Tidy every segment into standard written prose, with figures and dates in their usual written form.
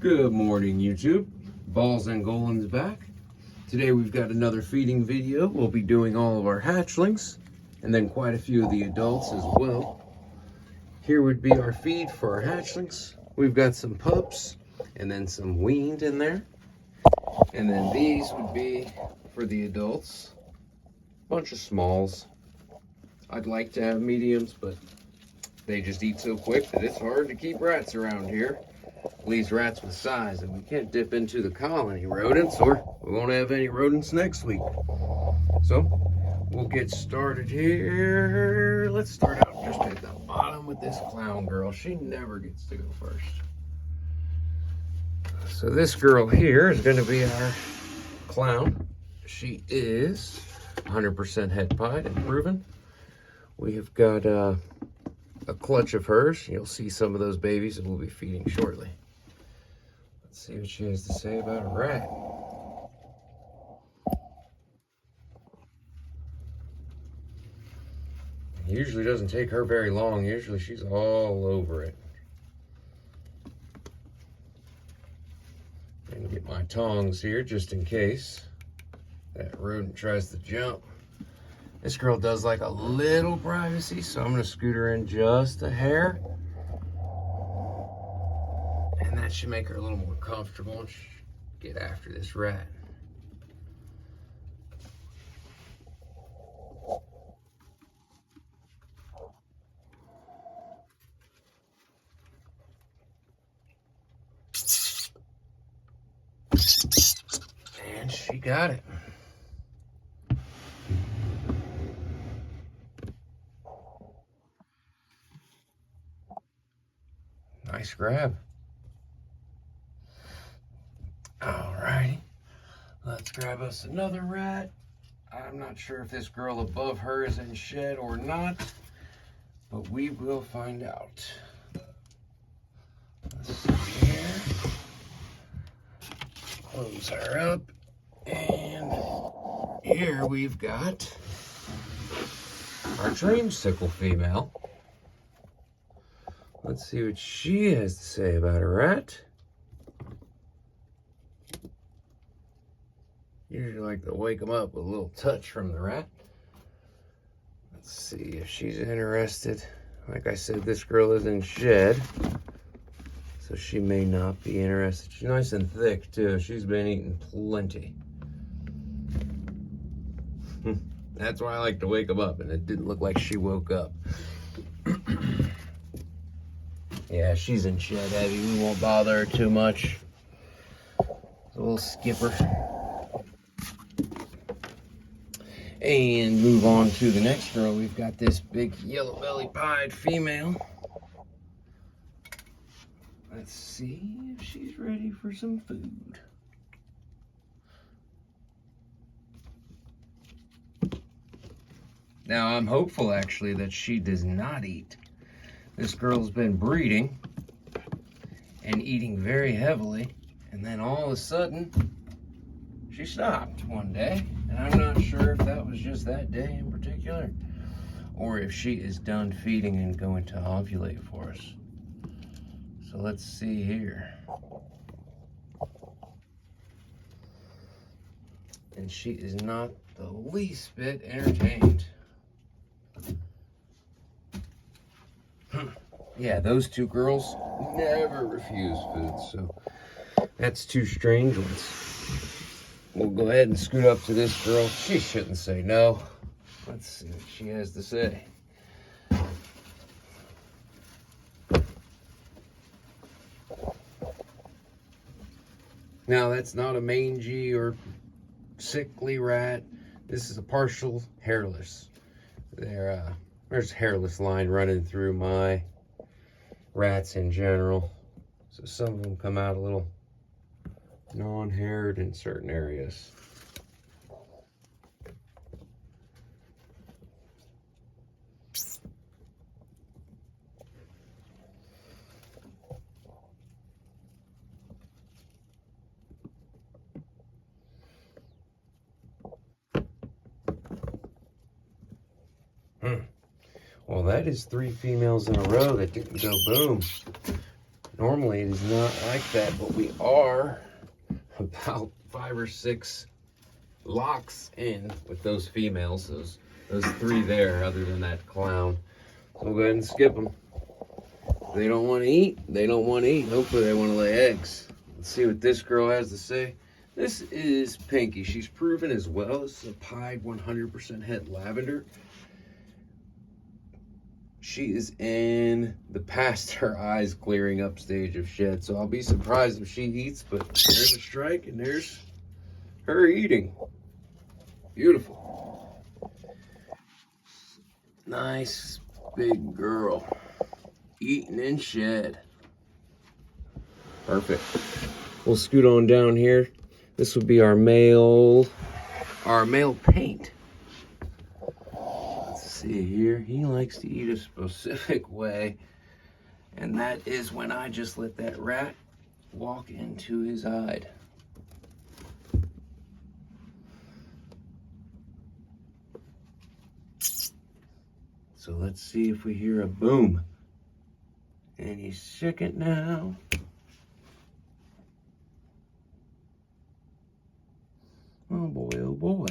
Good morning, YouTube. Balls and Golems back. Today we've got another feeding video. We'll be doing all of our hatchlings and then quite a few of the adults as well. Here would be our feed for our hatchlings. We've got some pups and then some weaned in there. And then these would be for the adults. Bunch of smalls. I'd like to have mediums, but they just eat so quick that it's hard to keep rats around here. At least rats with size, and we can't dip into the colony rodents or we won't have any rodents next week. So we'll get started here. Let's start out just at the bottom with this clown girl. She never gets to go first. So this girl here is going to be our clown. She is 100% het pied and proven. We have got a clutch of hers. You'll see some of those babies that we'll be feeding shortly. Let's see what she has to say about a rat. It usually doesn't take her very long. Usually she's all over it. I'm gonna get my tongs here just in case that rodent tries to jump. This girl does like a little privacy, so I'm gonna scoot her in just a hair. And that should make her a little more comfortable and get after this rat. And she got it. Nice grab. Alrighty, let's grab us another rat. I'm not sure if this girl above her is in shed or not, but we will find out. Let's see here. Close her up. And here we've got our dreamsicle female. Let's see what she has to say about a rat. Usually like to wake them up with a little touch from the rat. Let's see if she's interested. Like I said, this girl is in shed, so she may not be interested. She's nice and thick too. She's been eating plenty. That's why I like to wake them up, and it didn't look like she woke up. Yeah, she's in shed heavy. We won't bother her too much. So we'll skip her. And move on to the next girl. We've got this big yellow belly pied female. Let's see if she's ready for some food. Now I'm hopeful actually that she does not eat. This girl's been breeding and eating very heavily, and then all of a sudden she stopped one day, and I'm not sure if that was just that day in particular or if she is done feeding and going to ovulate for us. So let's see here. And she is not the least bit entertained. Yeah, those two girls never refuse food, so that's two strange ones. We'll go ahead and scoot up to this girl. She shouldn't say no. Let's see what she has to say. Now, that's not a mangy or sickly rat. This is a partial hairless. There's a hairless line running through my rats in general. So some of them come out a little non-haired in certain areas. Well, that is 3 females in a row that didn't go boom. Normally it is not like that, but we are about 5 or 6 locks in with those females, those 3 there, other than that clown. So we'll go ahead and skip them. If they don't want to eat, they don't want to eat. Hopefully they want to lay eggs. Let's see what this girl has to say. This is Pinky. She's proven as well. This is a pied 100% het lavender. She is in the past her eyes clearing up stage of shed, so I'll be surprised if she eats, but there's a strike and there's her eating. Beautiful. Nice big girl. Eating in shed. Perfect. We'll scoot on down here. This would be our male paint. Let's see here. He likes to eat a specific way, and that is when I just let that rat walk into his hide. So let's see if we hear a boom. And he's shook it now. Oh boy.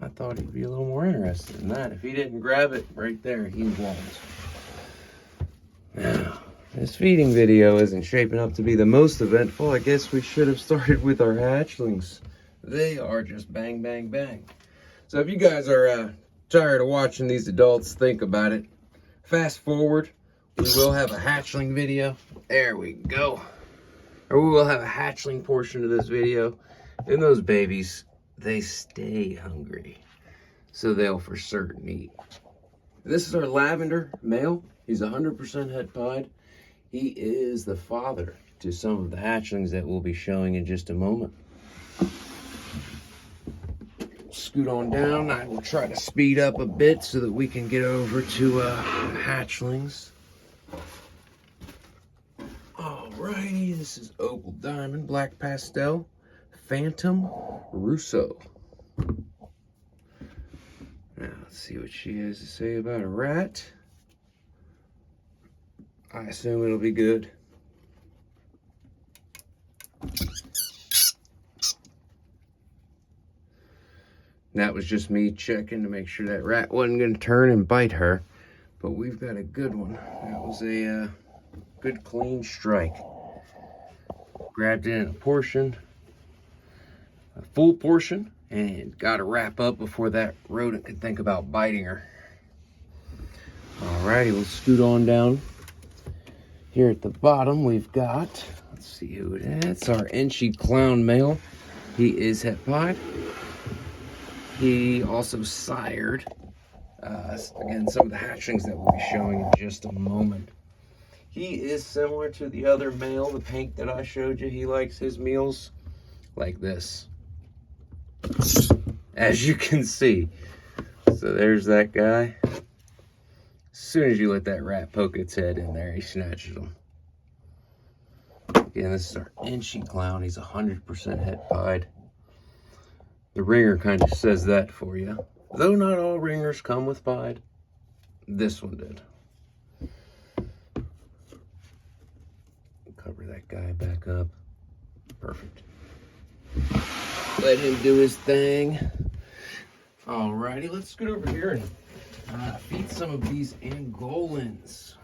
I thought he'd be a little more interested in that. If he didn't grab it right there, he won't. Now, this feeding video isn't shaping up to be the most eventful. I guess we should have started with our hatchlings. They are just bang, bang, bang. So if you guys are tired of watching these adults think about it, fast forward. We will have a hatchling video. There we go. Or we will have a hatchling portion of this video. And those babies, they stay hungry. So they'll for certain eat. This is our lavender male. He's 100% het pied. He is the father to some of the hatchlings that we'll be showing in just a moment. Scoot on down. I will try to speed up a bit so that we can get over to hatchlings. Alrighty, this is Opal Diamond, Black Pastel, Phantom Russo. Now, let's see what she has to say about a rat. I assume it'll be good. That was just me checking to make sure that rat wasn't going to turn and bite her. But we've got a good one. That was a good clean strike. Grabbed it in a portion, a full portion, and got to wrap up before that rodent could think about biting her. Alrighty, we'll scoot on down. Here at the bottom, we've got, let's see who it is. It's our Enchi Clown male. He is het pied. He also sired, again, some of the hatchlings that we'll be showing in just a moment. He is similar to the other male, the pink that I showed you. He likes his meals like this, as you can see. So there's that guy. As soon as you let that rat poke its head in there, he snatches them. Again, this is our Enchi Clown. He's 100% het pied. The ringer kind of says that for you. Though not all ringers come with pied, this one did. Cover that guy back up. Perfect. Let him do his thing. Alrighty, let's get over here and feed some of these Angolans.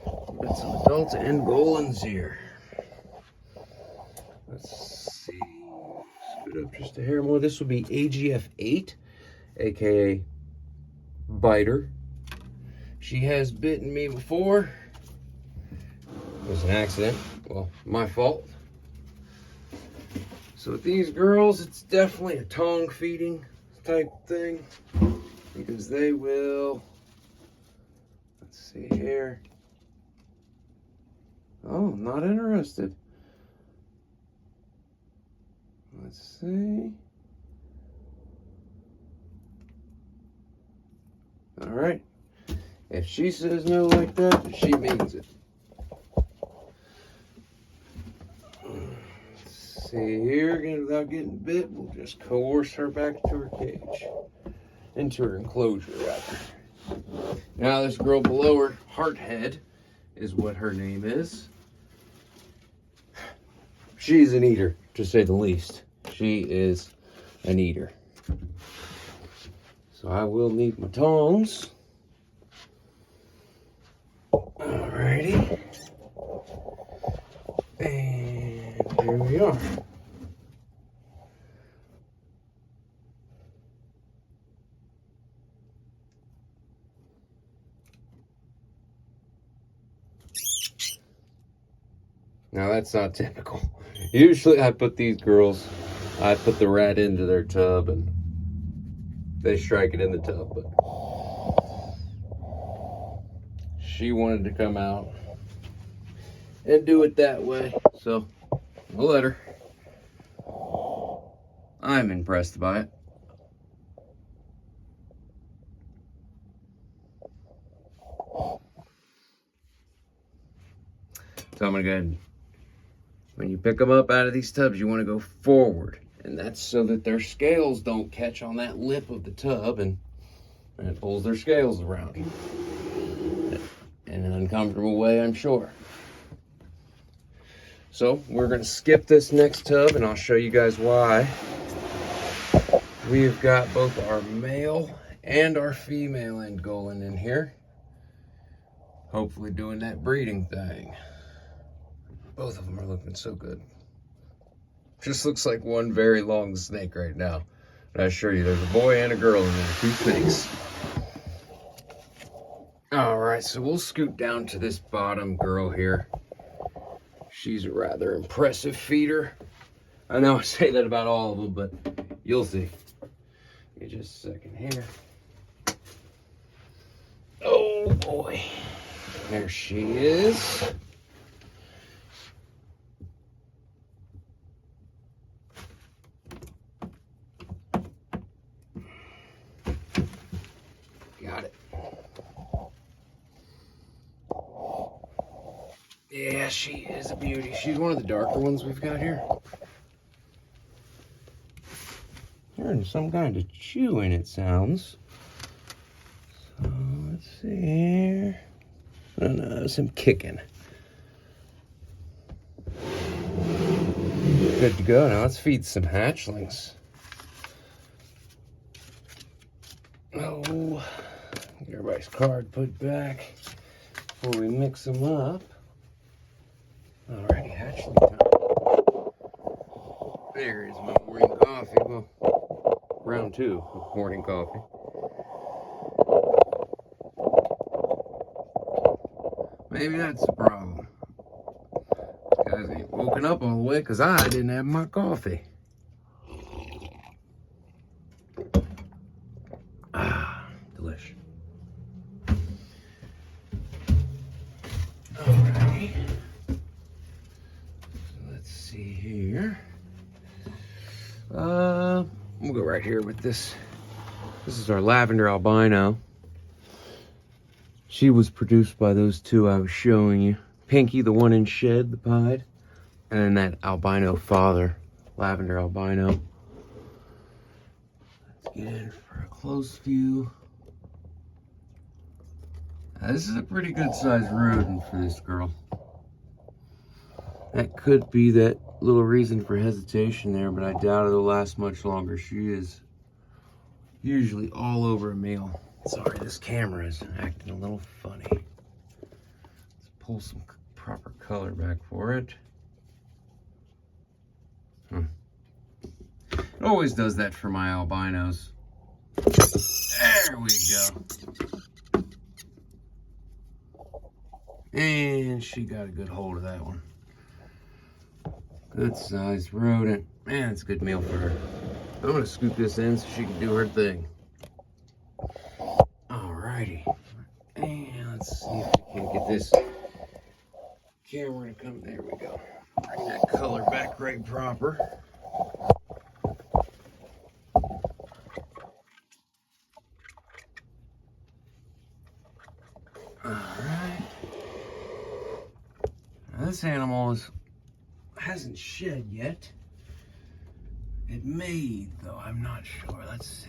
We've got some adult Angolans here. Let's see. Scoot up just a hair more. This would be AGF 8, aka Biter. She has bitten me before. It was an accident. Well, my fault. So with these girls, it's definitely a tongue feeding type thing, because they will, let's see here. Oh, not interested. Let's see. All right. If she says no like that, she means it. Let's see here, again, without getting bit, we'll just coerce her back to her cage. Into her enclosure, rather. Now this girl below her, Hearthead, is what her name is. She's an eater, to say the least. She is an eater. So I will need my tongs. Alrighty. And here we are. Now that's not typical. Usually I put these girls, I put the rat into their tub and they strike it in the tub, but she wanted to come out and do it that way, so we'll let her. I'm impressed by it. So I'm gonna go ahead and, when you pick them up out of these tubs, you want to go forward, and that's so that their scales don't catch on that lip of the tub and it pulls their scales around in an uncomfortable way, I'm sure. So we're going to skip this next tub and I'll show you guys why. We've got both our male and our female Angolan in here, hopefully doing that breeding thing. Both of them are looking so good. Just looks like one very long snake right now. But I assure you, there's a boy and a girl in there, 2 snakes. All right, so we'll scoot down to this bottom girl here. She's a rather impressive feeder. I know I say that about all of them, but you'll see. Give me just a second here. Oh boy, there she is. Got it. Yeah, she is a beauty. She's one of the darker ones we've got here. Hearing some kind of chewing, it sounds. So let's see here. Oh no, some kicking. Good to go. Now let's feed some hatchlings. Oh, get everybody's card put back before we mix them up. Alrighty, hatchling time. There is my morning coffee. Well, round 2 of morning coffee. Maybe that's the problem. These guys ain't woken up all the way because I didn't have my coffee. Ah, delish. Alrighty. Let's see here. We'll go right here with this. This is our lavender albino. She was produced by those 2 I was showing you. Pinky, the one in shed, the pied, and then that albino father, lavender albino. Let's get in for a close view. Now, this is a pretty good sized rodent for this girl. That could be that little reason for hesitation there, but I doubt it'll last much longer. She is usually all over a meal. Sorry, this camera is acting a little funny. Let's pull some proper color back for it. It always does that for my albinos. There we go. And she got a good hold of that one. Good sized rodent. Man, it's a good meal for her. I'm gonna scoop this in so she can do her thing. Alrighty. And let's see if we can get this camera to come. There we go. Bring that color back right proper. Alright. Now this animal hasn't shed yet. It may, though, I'm not sure. Let's see.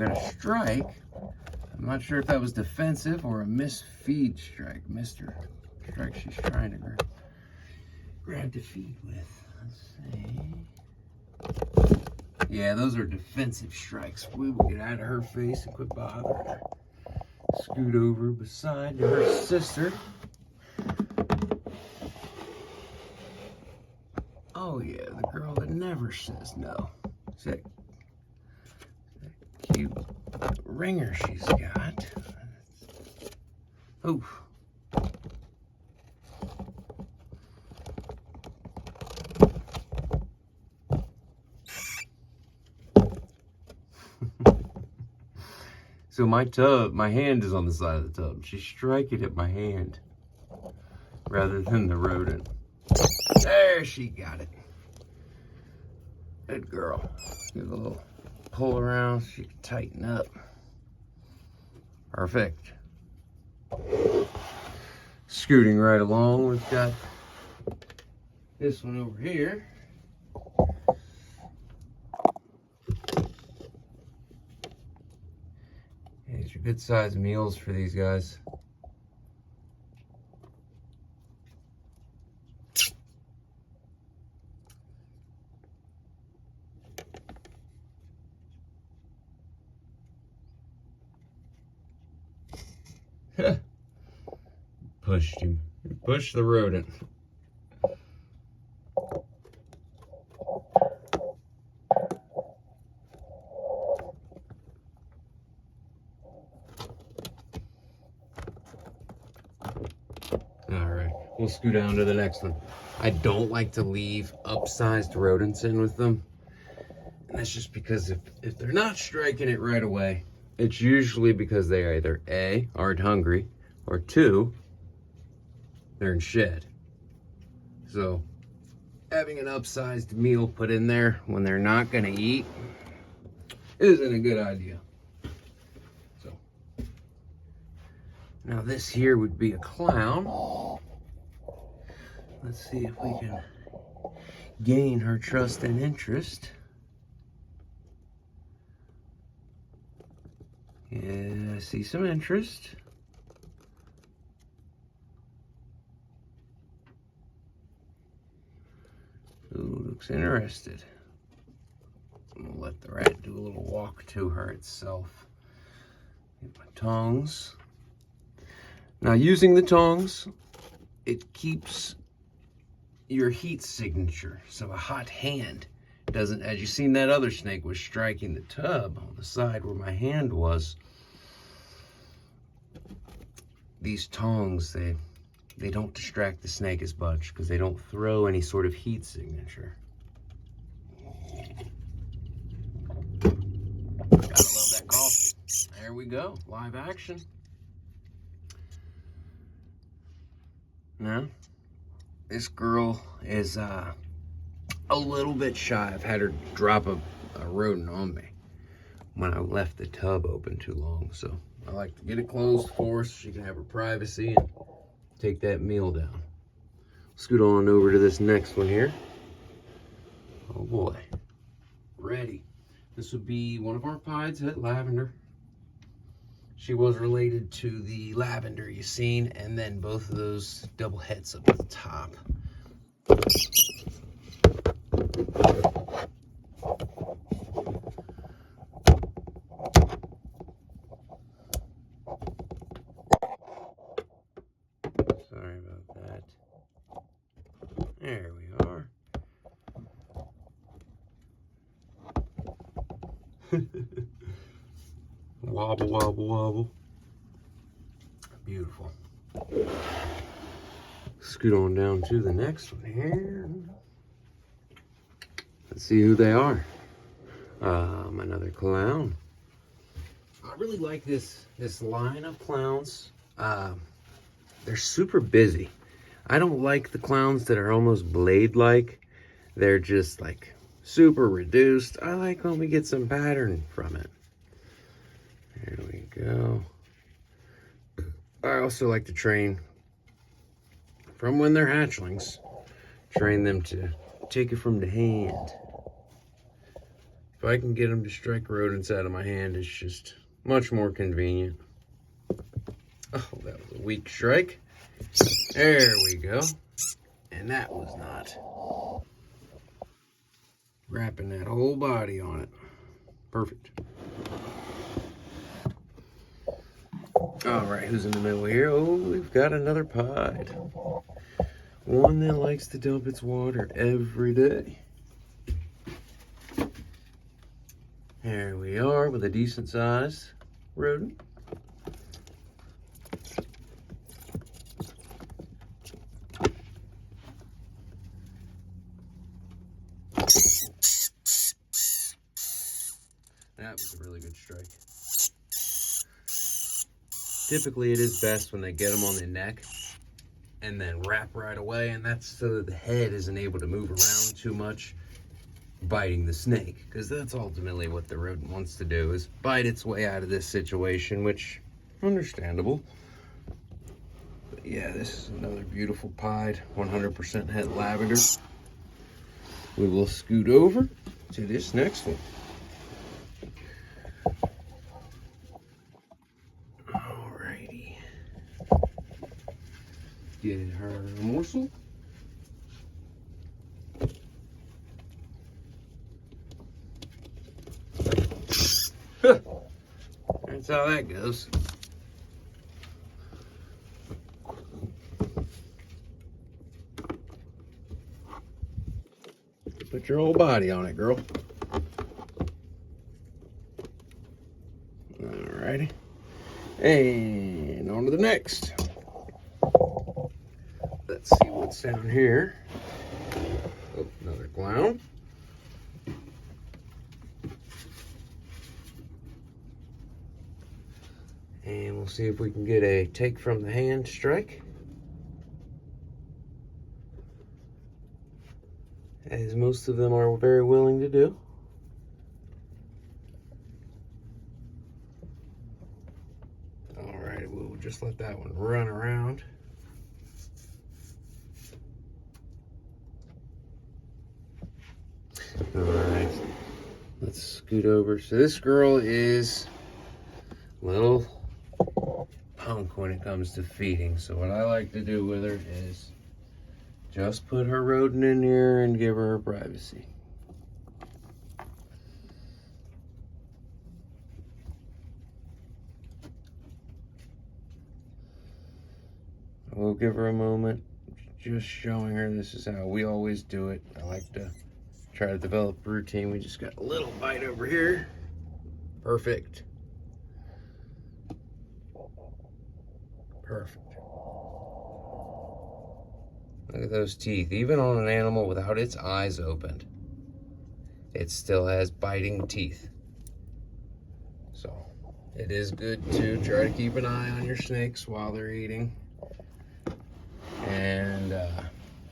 got a strike. I'm not sure if that was defensive or a misfeed strike. Mr. Strike she's trying to grab to feed with. Let's see. Yeah, those are defensive strikes. We will get out of her face and quit bothering her. Scoot over beside her sister. Oh yeah, the girl that never says no. Is that cute ringer she's got? Oof. So my hand is on the side of the tub. She's striking at my hand rather than the rodent. There, she got it. Good girl. Give a little pull around so she can tighten up. Perfect. Scooting right along, we've got this one over here. These are good sized meals for these guys. Pushed him. Pushed the rodent. Alright, we'll scoot down to the next one. I don't like to leave upsized rodents in with them. And that's just because if they're not striking it right away, it's usually because they either A, aren't hungry, or 2, they're in shed. So having an upsized meal put in there when they're not going to eat isn't a good idea. So now this here would be a clown. Let's see if we can gain her trust and interest. Yeah, I see some interest. Ooh, looks interested. I'm gonna let the rat do a little walk to her itself. Get my tongs. Now, using the tongs, it keeps your heat signature. So a hot hand doesn't, as you seen that other snake was striking the tub on the side where my hand was. These tongs, they don't distract the snake as much because they don't throw any sort of heat signature. Gotta love that coffee. There we go, live action. Now, this girl is a little bit shy. I've had her drop a rodent on me when I left the tub open too long. So I like to get it closed for her so she can have her privacy and take that meal down. Scoot on over to this next one here. Oh boy, ready. This would be one of our pieds at Lavender. She was related to the lavender you seen, and then both of those double heads up at the top. Sorry about that. There we are. Wobble, wobble, wobble. Beautiful. Scoot on down to the next one here. Let's see who they are. Another clown. I really like this line of clowns. They're super busy. I don't like the clowns that are almost blade-like. They're just like super reduced. I like when we get some pattern from it. There we go. I also like to train from when they're hatchlings. Train them to take it from the hand. If I can get them to strike rodents out of my hand, it's just much more convenient. Oh, that was a weak strike. There we go. And that was not. Wrapping that whole body on it. Perfect. All right, who's in the middle here? Oh, we've got another pied. One that likes to dump its water every day. There we are with a decent sized rodent. That was a really good strike. Typically, it is best when they get them on the neck and then wrap right away, and that's so that the head isn't able to move around too much, biting the snake, because that's ultimately what the rodent wants to do, is bite its way out of this situation, which, understandable. But yeah, this is another beautiful pied, 100% het lavender. We will scoot over to this next one. Alrighty. Get her a morsel. That's how that goes. Put your whole body on it, girl. Alrighty. And on to the next. Let's see what's down here. Oh, another clown. And we'll see if we can get a take from the hand strike. As most of them are very willing to do. Alright, we'll just let that one run around. Alright, let's scoot over. So this girl is a little punk when it comes to feeding. So what I like to do with her is just put her rodent in here and give her privacy. We'll give her a moment, just showing her this is how we always do it. I like to try to develop a routine. We just got a little bite over here. Perfect. Perfect. Look at those teeth. Even on an animal without its eyes opened, it still has biting teeth. So it is good to try to keep an eye on your snakes while they're eating. And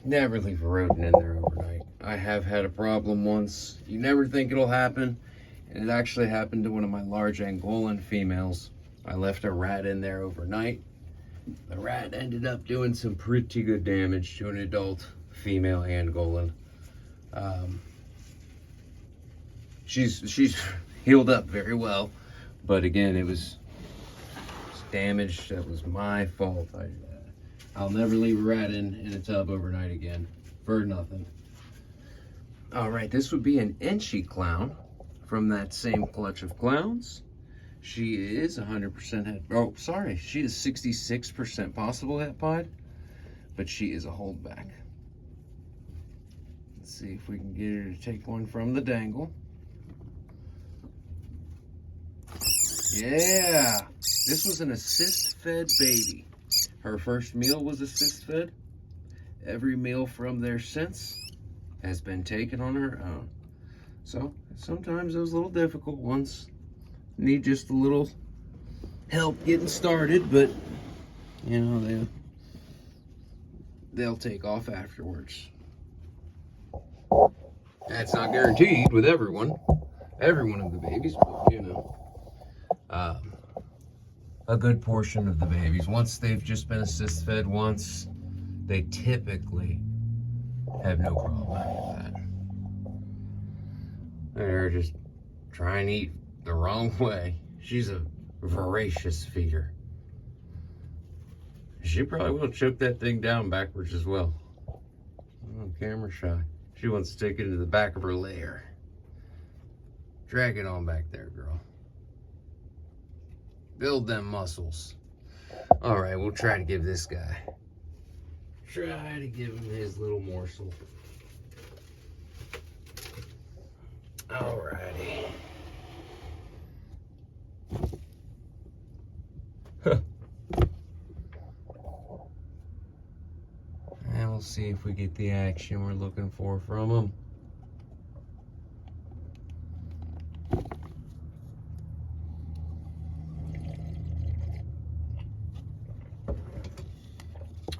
never leave a rodent in there overnight. I have had a problem once. You never think it'll happen. And it actually happened to one of my large Angolan females. I left a rat in there overnight. The rat ended up doing some pretty good damage to an adult female Angolan. She's healed up very well, but again, it was damage that was my fault. I'll never leave a rat in a tub overnight again for nothing. All right, this would be an Enchi clown from that same clutch of clowns. She is 100% het. Oh, sorry. She is 66% possible het pied, but she is a holdback. Let's see if we can get her to take one from the dangle. Yeah, this was an assist-fed baby. Her first meal was assist-fed. Every meal from there since has been taken on her own. So sometimes those little difficult ones need just a little help getting started, but you know, they'll take off afterwards. That's not guaranteed with every one of the babies, but you know, a good portion of the babies, once they've just been assist fed once, they typically have no problem after that. They're just try and eat the wrong way. She's a voracious feeder. She probably will choke that thing down backwards as well. Oh, camera shy. She wants to take it into the back of her lair. Drag it on back there, girl. Build them muscles. All right, we'll try to give this guy. Try to give him his little morsel. All righty. And we'll see if we get the action we're looking for from him.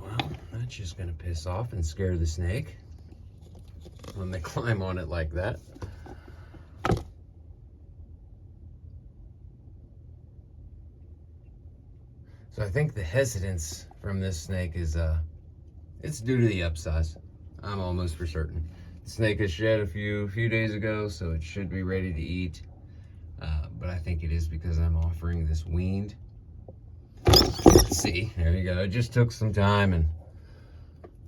Well, that's just gonna piss off and scare the snake when they climb on it like that. So I think the hesitance from this snake is it's due to the upsize. I'm almost for certain. The snake has shed a few days ago, so it should be ready to eat. But I think it is because I'm offering this weaned. Let's see, there you go. It just took some time, and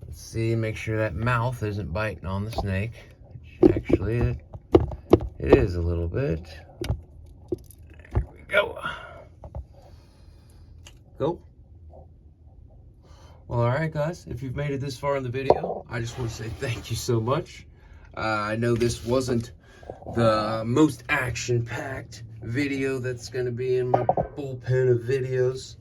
let's see, make sure that mouth isn't biting on the snake. Which actually it is a little bit. There we go. Go. Well, all right, guys, if you've made it this far in the video, I just want to say thank you so much. I know this wasn't the most action-packed video that's going to be in my bullpen of videos.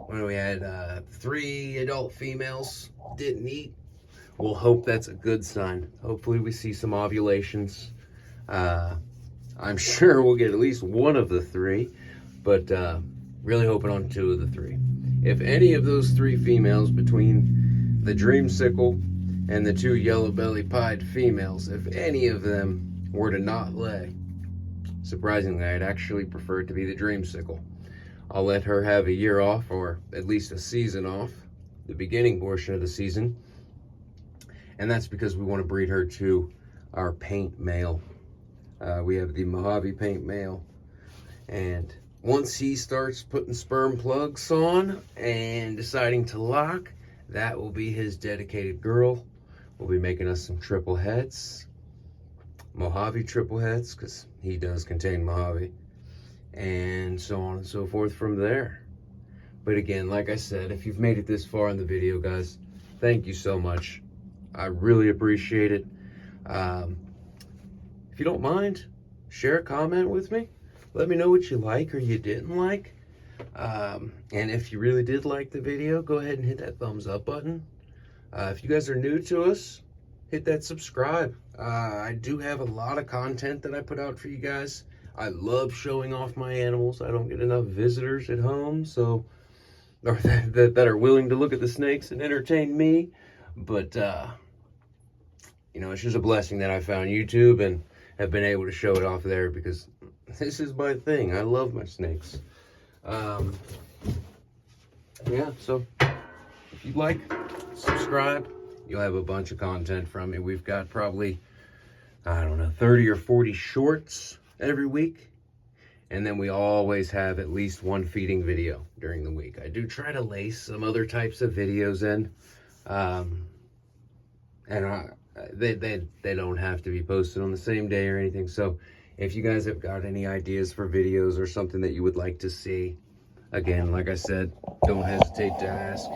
When we had 3 adult females didn't eat, we'll hope that's a good sign. Hopefully we see some ovulations. I'm sure we'll get at least one of the 3, but really hoping on 2 of the 3. If any of those 3 females between the dreamsicle and the 2 yellow-belly pied females, if any of them were to not lay, surprisingly, I'd actually prefer it to be the dreamsicle. I'll let her have a year off, or at least a season off, the beginning portion of the season. And that's because we want to breed her to our paint male. We have the Mojave paint male. And once he starts putting sperm plugs on and deciding to lock, that will be his dedicated girl. We'll be making us some triple heads. Mojave triple heads, because he does contain Mojave. And so on and so forth from there. But again, like I said, if you've made it this far in the video, guys, thank you so much. I really appreciate it. If you don't mind, share a comment with me. Let me know what you like or you didn't like. And if you really did like the video, go ahead and hit that thumbs up button. If you guys are new to us, hit that subscribe. I do have a lot of content that I put out for you guys. I love showing off my animals. I don't get enough visitors at home, so or that are willing to look at the snakes and entertain me. But you know, it's just a blessing that I found YouTube and have been able to show it off there, because this is my thing. I love my snakes. Yeah, so if you'd like, subscribe. You'll have a bunch of content from me. We've got probably, I don't know, 30 or 40 shorts every week. And then we always have at least 1 feeding video during the week. I do try to lace some other types of videos in. They don't have to be posted on the same day or anything. So if you guys have got any ideas for videos or something that you would like to see, again, like I said, don't hesitate to ask.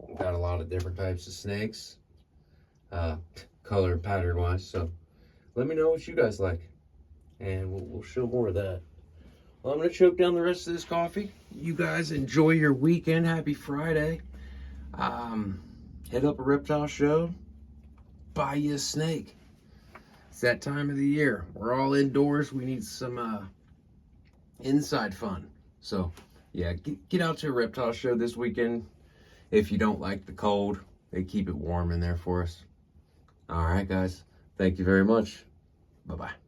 We've got a lot of different types of snakes, color and pattern wise. So let me know what you guys like, and we'll show more of that. Well, I'm going to choke down the rest of this coffee. You guys enjoy your weekend. Happy Friday. Hit up a reptile show. Buy you a snake. It's that time of the year. We're all indoors. We need some inside fun. So, yeah, get out to a reptile show this weekend. If you don't like the cold, they keep it warm in there for us. All right, guys. Thank you very much. Bye-bye.